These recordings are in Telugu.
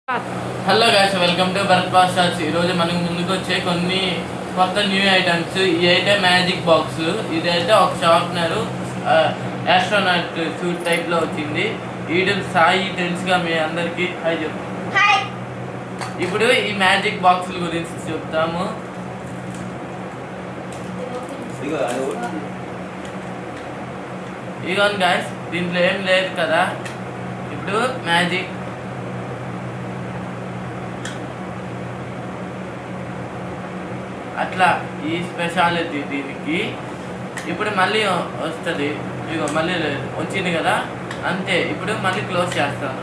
Hello guys, welcome to Bharat boss shots. ఈరోజు మనకు ముందుకు వచ్చే కొన్ని కొత్త న్యూ ఐటమ్స్. ఇది అయితే మ్యాజిక్ బాక్స్. ఇదైతే ఒక షార్ప్నర్ ఆస్ట్రోనాట్ సూట్ టైప్లో వచ్చింది. వీడు సాయి తెలుసుగా మీ అందరికీ. హాయ్ చెప్పు. ఇప్పుడు ఈ మ్యాజిక్ బాక్సుల గురించి చెప్తాము. ఇదిగోండి గైస్, దీంట్లో ఏం లేదు కదా. ఇప్పుడు మ్యాజిక్ అట్లా ఈ స్పెషాలిటీ దీనికి. ఇప్పుడు మళ్ళీ వస్తుంది. ఇగో మళ్ళీ వచ్చింది కదా, అంతే. ఇప్పుడు మళ్ళీ క్లోజ్ చేస్తాను.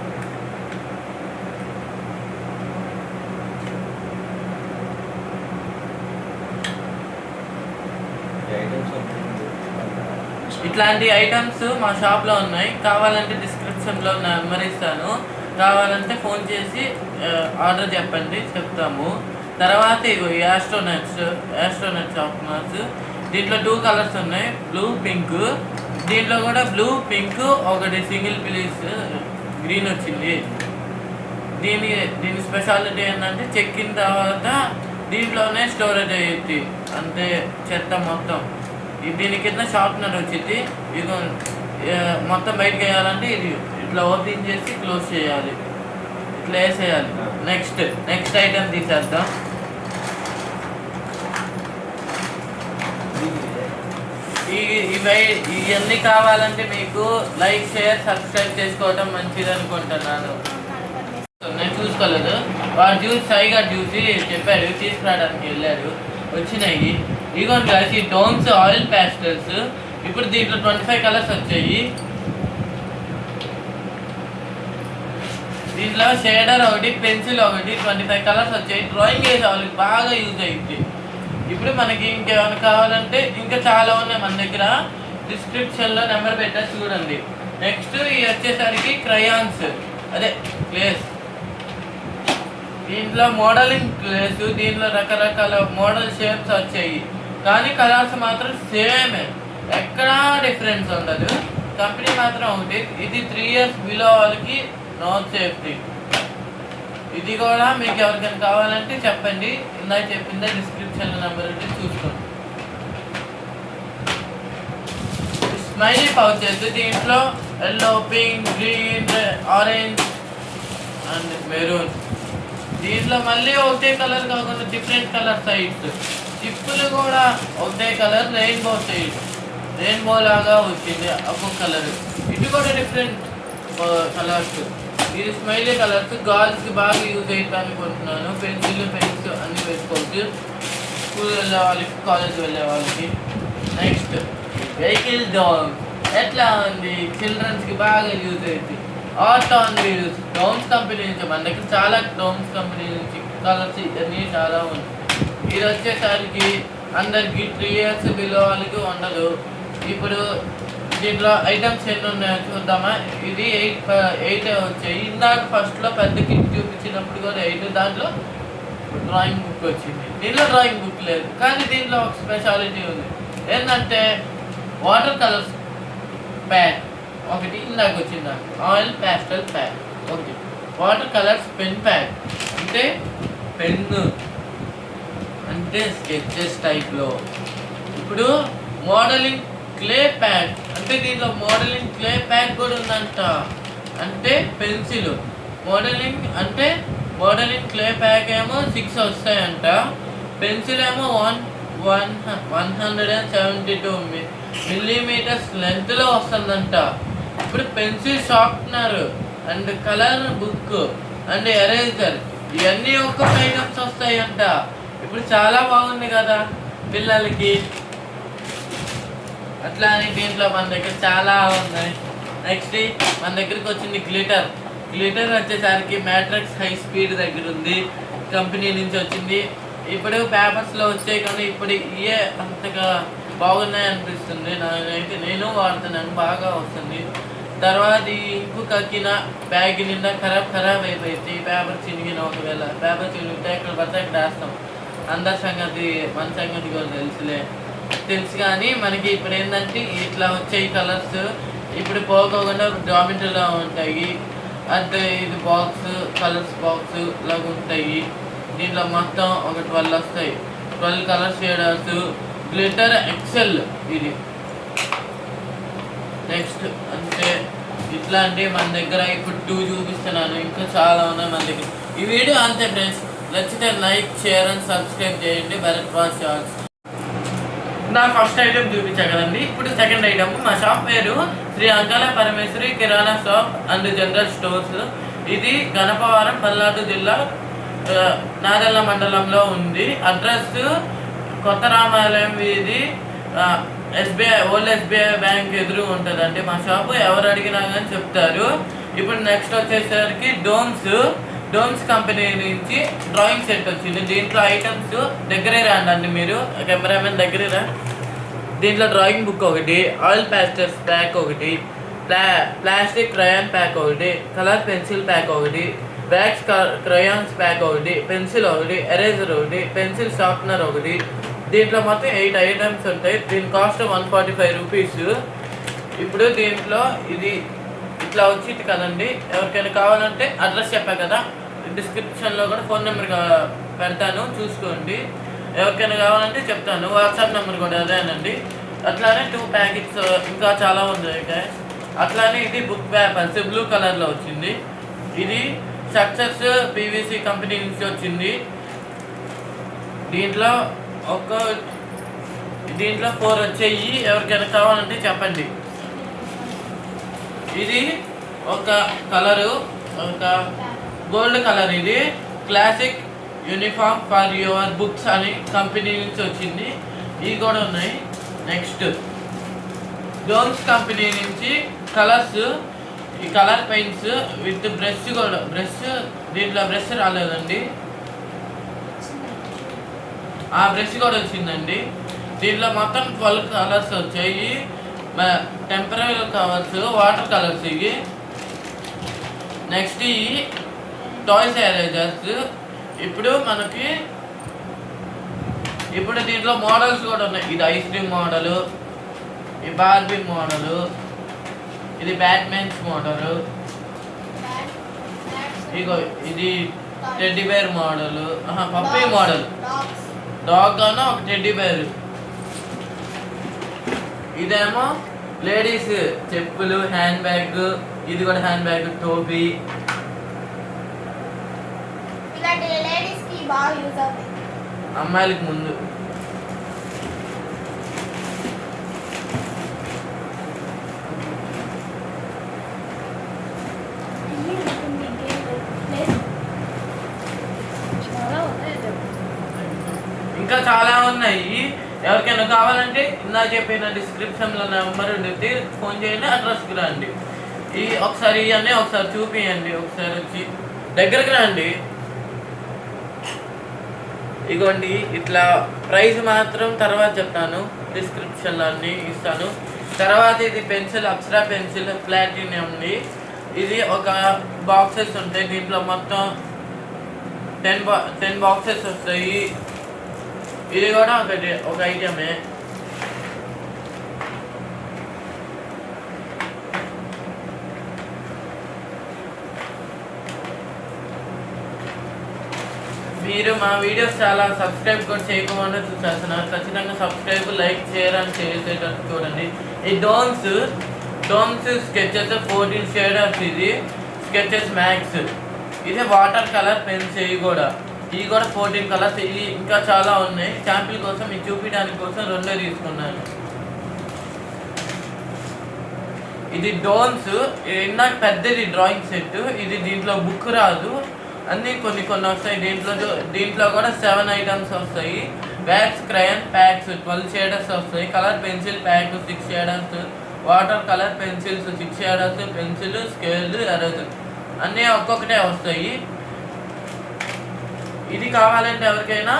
ఇట్లాంటి ఐటమ్స్ మా షాప్లో ఉన్నాయి. కావాలంటే డిస్క్రిప్షన్లో నెంబర్ ఇస్తాను. కావాలంటే ఫోన్ చేసి ఆర్డర్ చెప్పండి, చెప్తాము. తర్వాత ఇగో ఈ ఆస్ట్రోనట్ షార్ప్నర్స్. దీంట్లో 2 కలర్స్ ఉన్నాయి, బ్లూ పింక్. దీంట్లో కూడా బ్లూ పింక్, ఒకటి సింగిల్ పీస్ గ్రీన్ వచ్చింది. దీని స్పెషాలిటీ ఏంటంటే చెక్కిన తర్వాత దీంట్లోనే స్టోరేజ్ అయ్యింది, అంటే చెత్త మొత్తం. దీని కింద షార్ప్నర్ వచ్చింది. ఇక మొత్తం బయటకు వేయాలంటే ఇది ఇట్లా ఓపెన్ చేసి క్లోజ్ చేయాలి, ఇట్లా వేసేయాలి. నెక్స్ట్ ఐటమ్ తీసేద్దాం. ఇవన్నీ కావాలంటే మీకు లైక్, షేర్, సబ్స్క్రైబ్ చేసుకోవడం మంచిది అనుకుంటున్నాను. నేను చూసుకోలేదు, వాడు సైగా చూసి చెప్పాడు, తీసుకురావడానికి వెళ్ళాడు. వచ్చినాయి ఇదిగోండి కలిసి డోమ్స్ ఆయిల్ ప్యాస్టల్స్. ఇప్పుడు దీంట్లో 25 కలర్స్ వచ్చాయి. దీంట్లో షేడర్ ఒకటి, పెన్సిల్ ఒకటి, 25 కలర్స్ వచ్చాయి. డ్రాయింగ్ వేసే వాళ్ళకి బాగా యూజ్ అయ్యింది. ఇప్పుడు మనకి ఇంకేమైనా కావాలంటే ఇంకా చాలా ఉన్నాయి మన దగ్గర. డిస్క్రిప్షన్లో నెంబర్ పెట్టా, చూడండి. నెక్స్ట్ ఇవి వచ్చేసరికి క్రయాన్స్, అదే క్లేస్. దీంట్లో మోడలింగ్ క్లేస్. దీంట్లో రకరకాల మోడల్ షేప్స్ వచ్చాయి, కానీ కలర్స్ మాత్రం సేమే, ఎక్కడా డిఫరెన్స్ ఉండదు. కంపెనీ మాత్రం ఒకటి. ఇది 3 years బిలో వాళ్ళకి నో సేఫ్టీ. ఇది కూడా మీకు ఎవరికైనా కావాలంటే చెప్పండి. ఇందాక చెప్పిందే డిస్క్రిప్షన్లో నెంబర్ ఉంటే చూసుకోండి. Smiley pouches. దీంట్లో yellow, pink, green, orange and maroon. దీంట్లో మళ్ళీ ఒకటే కలర్ కాకుండా డిఫరెంట్ కలర్ సైడ్స్. చిప్పులు కూడా ఒకటే కలర్, రెయిన్బో లాగా వచ్చింది ఒక్కొక్క కలర్. ఇది కూడా డిఫరెంట్ కలర్స్. ఇది స్మైలీ కలర్స్. గర్ల్స్కి బాగా యూజ్ అవుతుంది అనుకుంటున్నాను. పెన్స్ అన్నీ వేసుకోవచ్చు, స్కూల్ వెళ్ళే వాళ్ళకి, కాలేజ్ వెళ్ళే వాళ్ళకి. Next vehicle Doms. ఎట్లా ఉంది, చిల్డ్రన్స్కి బాగా యూజ్ అవుతుంది. Art on wheels. Doms company నుంచి మన దగ్గర చాలా డోమ్స్ కంపెనీ నుంచి కలర్స్ ఇవన్నీ చాలా ఉంది. ఇది వచ్చేసరికి అందరికి 3 years బిలో వాళ్ళకి ఉండదు. ఇప్పుడు దీంట్లో ఐటమ్స్ ఎన్ని ఉన్నాయో చూద్దామా. ఇది 8 వచ్చాయి. ఇందాక ఫస్ట్లో పెద్ద కిట్ చూపించినప్పుడు కూడా 8. దాంట్లో డ్రాయింగ్ బుక్ వచ్చింది. దీంట్లో డ్రాయింగ్ బుక్ లేదు, కానీ దీంట్లో ఒక స్పెషాలిటీ ఉంది. ఏంటంటే వాటర్ కలర్స్ ప్యాక్ ఒకటి ఇందాక వచ్చింది. ఆయిల్ ప్యాస్టల్ ప్యాక్ ఒకటి. వాటర్ కలర్స్ పెన్ ప్యాక్, అంటే పెన్ను, అంటే స్కెచెస్ టైప్లో. ఇప్పుడు మోడలింగ్ క్లే ప్యాక్, అంటే దీంట్లో మోడలింగ్ క్లే ప్యాక్ కూడా ఉందంట, అంటే పెన్సిల్. మోడలింగ్ క్లే ప్యాక్ ఏమో 6 వస్తాయంట. పెన్సిల్ ఏమో 172 millimeters లెంత్లో వస్తుందంట. ఇప్పుడు pencil sharpener and colour book and eraser ఇవన్నీ ఒక్కొక్క ఐటమ్స్ వస్తాయంట. ఇప్పుడు చాలా బాగుంది కదా పిల్లలకి. అట్లా అని దీంట్లో మన దగ్గర చాలా ఉన్నాయి. నెక్స్ట్ మన దగ్గరికి వచ్చింది గ్లిటర్. వచ్చేసరికి మ్యాట్రిక్స్ హై స్పీడ్ దగ్గర ఉంది, కంపెనీ నుంచి వచ్చింది. ఇప్పుడు పేపర్స్లో వచ్చాయి, కానీ ఇప్పుడు ఇవే అంతగా బాగున్నాయి అనిపిస్తుంది. నేను వాడుతున్నాను, బాగా వస్తుంది. తర్వాత ఈ ఇంకు కక్కిన బ్యాగ్ నిండా ఖరాబ్ అయిపోయింది. పేపర్ చినిగిన, ఒకవేళ పేపర్ చినిగితే ఇక్కడ పడితే అక్కడ వేస్తాం. అందరి సంగతి, మన సంగతి కూడా తెలుసు. కానీ మనకి ఇప్పుడు ఏంటంటే ఇట్లా వచ్చాయి కలర్స్. ఇప్పుడు పోకోకుండా జామెట్రీలో ఉంటాయి. అంటే ఇది బాక్స్ కలర్స్ బాక్స్ లాగా ఉంటాయి. దీంట్లో మొత్తం ఒక 12 వస్తాయి. 12 కలర్ షేడర్స్, గ్లిటర్ ఎక్సెల్ ఇది. నెక్స్ట్ అంటే ఇట్లాంటి మన దగ్గర ఇప్పుడు 2 చూపిస్తున్నాను, ఇంకా చాలా ఉన్నాయి మన దగ్గర. ఈ వీడియో అంతే ఫ్రెండ్స్, నచ్చితే లైక్ షేర్ అండ్ సబ్స్క్రైబ్ చేయండి. Bharadwaj shorts. నా ఫస్ట్ ఐటమ్ చూపించా కదండి, ఇప్పుడు సెకండ్ ఐటమ్. మా షాప్ పేరు శ్రీ అంకాల పరమేశ్వరి కిరాణా షాప్ అండ్ జనరల్ స్టోర్స్. ఇది గణపవరం, పల్నాడు జిల్లా, నాదెల్ల మండలంలో ఉంది. అడ్రస్ కొత్త రామాలయం వీధి, ఎస్బీఐ ఓల్డ్ ఎస్బీఐ బ్యాంక్ ఎదురు ఉంటుందండి మా షాపు. ఎవరు అడిగినా కానీ చెప్తారు. ఇప్పుడు నెక్స్ట్ వచ్చేసరికి డోమ్స్ కంపెనీ నుంచి డ్రాయింగ్ సెట్ వచ్చింది. దీంట్లో ఐటమ్స్ దగ్గరే రండి మీరు, కెమెరామెన్ దగ్గరే రా. దీంట్లో డ్రాయింగ్ బుక్ ఒకటి, ఆయిల్ ప్యాస్టర్స్ ప్యాక్ ఒకటి, ప్లాస్టిక్ క్రయాన్ ప్యాక్ ఒకటి, కలర్ పెన్సిల్ ప్యాక్ ఒకటి, వ్యాక్స్ క్రయాన్స్ ప్యాక్ ఒకటి, పెన్సిల్ ఒకటి, ఎరేజర్ ఒకటి, పెన్సిల్ షార్ప్నర్ ఒకటి. దీంట్లో మొత్తం 8 ఐటమ్స్ ఉంటాయి. దీని కాస్ట్ 145 రూపీస్. ఇప్పుడు దీంట్లో ఇది ఇట్లా వచ్చింది కదండి. ఎవరికైనా కావాలంటే అడ్రస్ చెప్పా కదా, డిస్క్రిప్షన్లో కూడా ఫోన్ నెంబర్ పెడతాను, చూసుకోండి. ఎవరికైనా కావాలంటే చెప్తాను, వాట్సాప్ నెంబర్ కూడా అదేనండి. అట్లానే 2 ప్యాకెట్స్ ఇంకా చాలా ఉన్నాయి. అట్లానే ఇది బుక్ పేపర్స్ బ్లూ కలర్లో వచ్చింది. ఇది సక్సెస్ పీవీసీ కంపెనీ నుంచి వచ్చింది. దీంట్లో 4 వచ్చాయి. ఎవరికైనా కావాలంటే చెప్పండి. ఇది ఒక కలరు, ఒక గోల్డ్ కలర్. ఇది classic uniform for your books అని కంపెనీ నుంచి వచ్చింది. ఇవి కూడా ఉన్నాయి. నెక్స్ట్ డోమ్స్ కంపెనీ నుంచి కలర్స్, ఈ కలర్ పెయింట్స్ విత్ బ్రష్ కూడా. దీంట్లో బ్రష్ రాలేదండి, ఆ బ్రష్ కూడా వచ్చిందండి. దీంట్లో మొత్తం 12 కలర్స్ వచ్చాయి. టెంపరీ కలర్స్, వాటర్ కలర్స్ ఇవి. నెక్స్ట్ ఈ టాయ్స్ ఎరేజర్స్. ఇప్పుడు దీంట్లో మోడల్స్ కూడా ఉన్నాయి. ఇది ఐస్ క్రీమ్ మోడలు, ఈ బార్బీ మోడలు, ఇది బ్యాట్మెన్స్ మోడలు, ఇగో ఇది teddy bear model, puppy model, dog అన్న ఒక టెడ్డీ బేర్. ఇదేమో లేడీస్ చెప్పులు, హ్యాండ్ బ్యాగ్. ఇది కూడా హ్యాండ్ బ్యాగ్, టోపీ. అమ్మాయిలకి ముందు. ఇంకా చాలా ఉన్నాయి. ఎవరికైనా కావాలంటే ఇందా చెప్పిన డిస్క్రిప్షన్లో నెంబర్ ఉంటుంది, ఫోన్ చేయండి, అడ్రస్కి రండి. ఒకసారి ఇవన్నీ ఒకసారి చూపియండి. ఒకసారి వచ్చి దగ్గరికి రండి. ఇగోండి ఇట్లా. ప్రైస్ మాత్రం తర్వాత చెప్తాను, డిస్క్రిప్షన్లో అన్నీ ఇస్తాను. తర్వాత ఇది పెన్సిల్, అప్సరా పెన్సిల్ ప్లాటినంది. ఇది ఒక బాక్సెస్ ఉంటాయి. దీంట్లో మొత్తం 10 బాక్సెస్ వస్తాయి. ఇది కూడా ఒక ఐటమే. మీరు మా వీడియోస్ చాలా సబ్స్క్రైబ్ కూడా చేయకుండా చూసేస్తున్నారు. ఖచ్చితంగా సబ్స్క్రైబ్, లైక్, షేర్ అని చేసేటట్టు చూడండి. ఈ డోమ్స్ స్కెచెస్ 14 షేడర్స్. ఇది స్కెచెస్ మ్యాక్స్. ఇది వాటర్ కలర్ పెన్స్. ఇవి కూడా 14 కలర్స్. ఇవి ఇంకా చాలా ఉన్నాయి. శాంపిల్ కోసం మీకు చూపించడానికి కోసం 2 తీసుకున్నాను. ఇది డోమ్స్. ఇందాక పెద్దది డ్రాయింగ్ సెట్. ఇది దీంట్లో బుక్ రాదు, అన్నీ కొన్ని వస్తాయి. దీంట్లో కూడా 7 ఐటమ్స్ వస్తాయి. వ్యాక్స్ క్రయాన్ ప్యాక్స్ 12 షేడర్స్ వస్తాయి. Colour pencil pack 6 shaders. Water colour pencils 6 shaders. Pencil, scale, eraser అన్నీ ఒక్కొక్కటే వస్తాయి. ఇది కావాలంటే ఎవరికైనా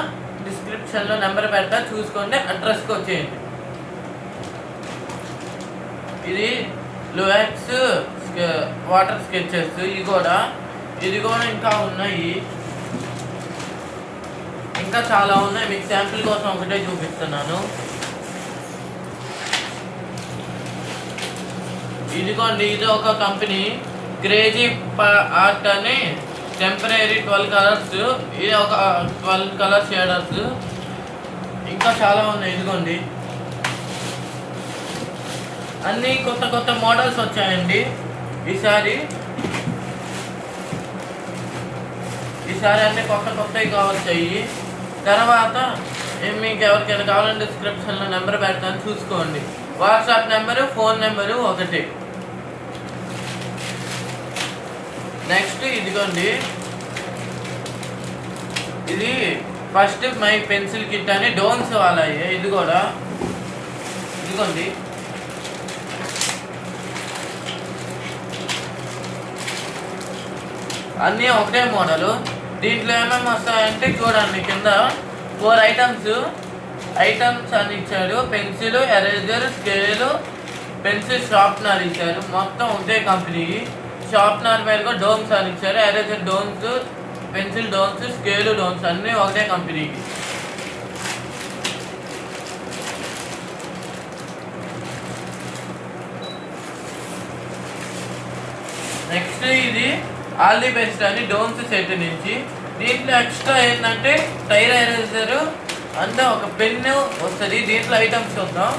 డిస్క్రిప్షన్లో నెంబర్ పెడతా, చూసుకోండి, అడ్రస్కి వచ్చేయండి. ఇది లూయాక్స్ వాటర్ స్కెచెస్. ఇది కూడా ఇంకా ఉన్నాయి. ఇంకా చాలా ఉన్నాయి. మీకు శాంపిల్ కోసం ఒకటే చూపిస్తున్నాను. ఇదిగోండి, ఇది ఒక కంపెనీ క్రేజీ ఆర్ట్ అని టెంపరీ 12 కలర్స్, ఇది ఒక 12 కలర్ షేడర్స్, ఇంకా చాలా ఉన్నాయి. ఇదిగోండి అన్నీ కొత్త కొత్త మోడల్స్ వచ్చాయండి ఈసారి అన్నీ కొత్త కొత్తవి కావచ్చాయి. తర్వాత మీకు ఎవరికైనా కావాలంటే డిస్క్రిప్షన్లో నెంబర్ పెడతాను, చూసుకోండి. వాట్సాప్ నెంబరు, ఫోన్ నెంబరు ఒకటి. నెక్స్ట్ ఇదిగోండి, ఇది ఫస్ట్ మై పెన్సిల్ కిట్ అని డోన్స్ వాళ్ళవి. ఇది కూడా ఇదిగోండి, అన్నీ ఒకటే మోడలు. దీంట్లో ఏమేమి వస్తాయంటే చూడండి, కింద 4 ఐటమ్స్ అని ఇచ్చాడు. Pencil, eraser, scale, pencil sharpener ఇచ్చారు. మొత్తం ఒకటే కంపెనీ. షార్ప్నర్ మీద కూడా డోమ్స్ అని ఇచ్చారు. Eraser Doms, pencil Doms, scale Doms అన్నీ ఒకటే కంపెనీకి. నెక్స్ట్ ఇది ఆల్ ది బెస్ట్ అని డోమ్స్ సెట్ నుంచి. దీంట్లో ఎక్స్ట్రా ఏంటంటే టైర్ ఎరేజర్ అంటే ఒక పెన్ను వస్తుంది. దీంట్లో ఐటమ్స్ చూద్దాం.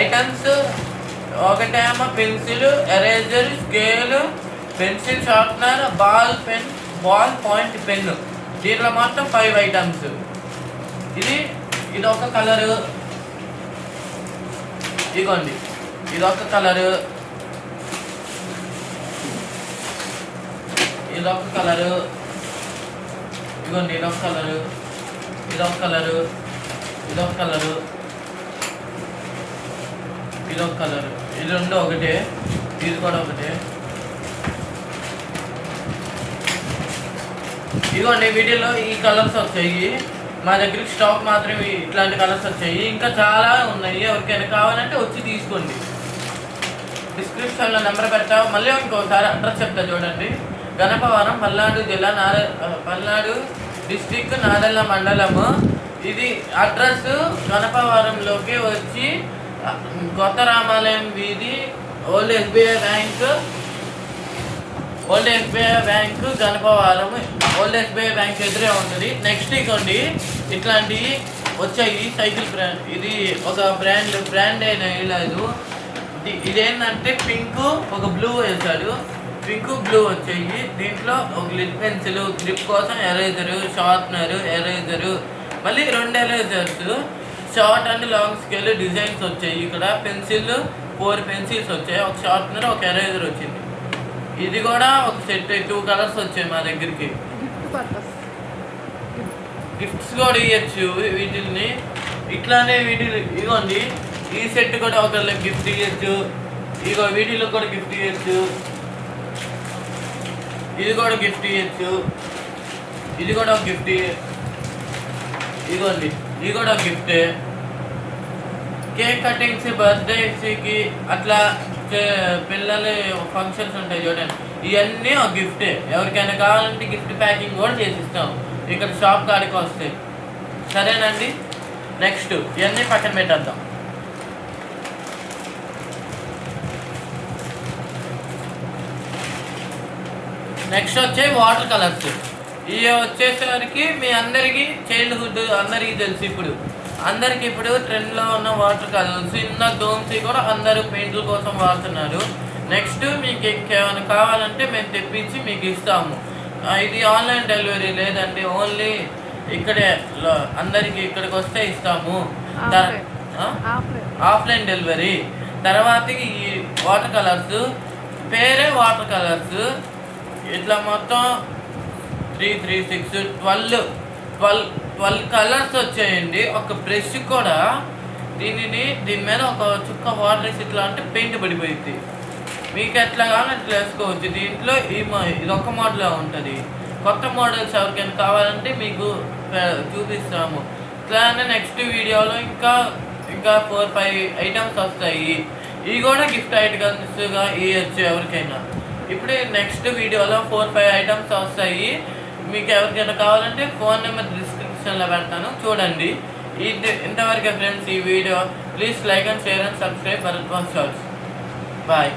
ఐటమ్స్ ఒకటేమో pencil, eraser, scale, pencil sharpener, ball point pen. దీంట్లో మొత్తం 5 ఐటమ్స్. ఇది ఒక కలరు, ఇదిగోండి ఇదొక కలరు, ఇదొక కలరు, ఇదిగోండి ఇదొక కలరు, ఇదొక కలరు, ఇదొక కలరు, ఇదొక కలరు. ఇది రెండు ఒకటే, ఇది కూడా ఒకటే. ఇదిగోండి వీడియోలో ఈ కలర్స్ వచ్చాయి. మా దగ్గరికి స్టాక్ మాత్రమే ఇట్లాంటి కలర్స్ వచ్చాయి. ఇంకా చాలా ఉన్నాయి. ఎవరికైనా కావాలంటే వచ్చి తీసుకోండి. డిస్క్రిప్షన్లో నెంబర్ పెడతా. మళ్ళీ ఇంకోసారి అడ్రస్ చెప్తా చూడండి. గణపవరం, పల్నాడు జిల్లా, పల్నాడు డిస్టిక్, నాదెల్ల మండలము. ఇది అడ్రస్ గణపవరంలోకి వచ్చి కొత్త రామాలయం వీధి, old SBI bank Ganapavaram. Old SBI bank ఎదురే ఉంటుంది. నెక్స్ట్ ఇవ్వండి ఇట్లాంటివి వచ్చాయి. సైకిల్ బ్రాండ్, ఇది ఒక బ్రాండ్ అయినా లేదు. ఇదేంటంటే పింక్ ఒక బ్లూ వేశాడు. పింక్ బ్లూ వచ్చాయి. దీంట్లో ఒక లిడ్ పెన్సిల్, గ్రిప్ కోసం ఎరేజరు, షార్ప్నరు, ఎరేజరు, మళ్ళీ 2 erasers, short and long scale designs వచ్చాయి. ఇక్కడ పెన్సిల్ 4 పెన్సిల్స్ వచ్చాయి. ఒక షార్ప్నర్, ఒక ఎరేజర్ వచ్చింది. ఇది కూడా ఒక సెట్ 2 కలర్స్ వచ్చాయి మా దగ్గరికి. గిఫ్ట్స్ కూడా ఇవ్వచ్చు వీటిని. ఇట్లానే ఇదిగోండి ఈ సెట్ కూడా ఒకళ్ళకి గిఫ్ట్ ఇవ్వచ్చు. ఇగో వీటిలో కూడా గిఫ్ట్ ఇవ్వచ్చు. ఇది కూడా గిఫ్ట్ ఇవ్వచ్చు. ఇది కూడా ఒక గిఫ్ట్. ఇదిగోండి ఇది కూడా ఒక గిఫ్టే. కేక్ కటింగ్స్, బర్త్డేస్కి అట్లా పిల్లలు ఫంక్షన్స్ ఉంటాయి చూడండి, ఇవన్నీ ఒక గిఫ్టే. ఎవరికైనా కావాలంటే గిఫ్ట్ ప్యాకింగ్ కూడా చేసిస్తాం ఇక్కడ షాప్ కాడికి వస్తే. సరేనండి. నెక్స్ట్ ఇవన్నీ పక్కన పెట్టేద్దాం. నెక్స్ట్ వచ్చే వాటర్ కలర్స్. ఇవి వచ్చేసరికి మీ అందరికీ చైల్డ్హుడ్ అందరికీ తెలుసు. అందరికి ఇప్పుడు ట్రెండ్లో ఉన్న వాటర్ కలర్స్. ఇందాక డోమ్స్ కూడా అందరూ పెయింట్ల కోసం వాడుతున్నారు. నెక్స్ట్ మీకు ఇంకేమైనా కావాలంటే మేము తెప్పించి మీకు ఇస్తాము. ఇది ఆన్లైన్ డెలివరీ లేదండి, ఓన్లీ ఇక్కడే అందరికి ఇక్కడికి వస్తే ఇస్తాము. Offline delivery. తర్వాత ఈ వాటర్ కలర్స్ పేరే వాటర్ కలర్స్. ఇట్లా మొత్తం 3, 3, 6, 12 కలర్స్ వచ్చాయండి. ఒక బ్రష్ కూడా దీని మీద ఒక చుక్క వాటర్ వేసి ఇట్లా అంటే పెయింట్ పడిపోయింది. మీకు ఎట్లా కావాలో అట్లా వేసుకోవచ్చు. దీంట్లో ఇదొక మోడల్ ఉంటుంది. కొత్త మోడల్స్ ఎవరికైనా కావాలంటే మీకు చూపిస్తాము. ఇట్లానే నెక్స్ట్ వీడియోలో ఇంకా 4, 5 ఐటమ్స్ వస్తాయి. ఇవి కూడా గిఫ్ట్ ఐటమ్స్గా ఇవ్వచ్చు ఎవరికైనా. ఇప్పుడు నెక్స్ట్ వీడియోలో 4, 5 ఐటమ్స్ వస్తాయి. మీకు ఎవరికైనా కావాలంటే ఫోన్ నెంబర్ డిస్క్రిప్షన్లో పెడతాను, చూడండి. ఇంతవరకు ఫ్రెండ్స్ ఈ video. Please like and share and subscribe Bharadwaj shorts. Bye.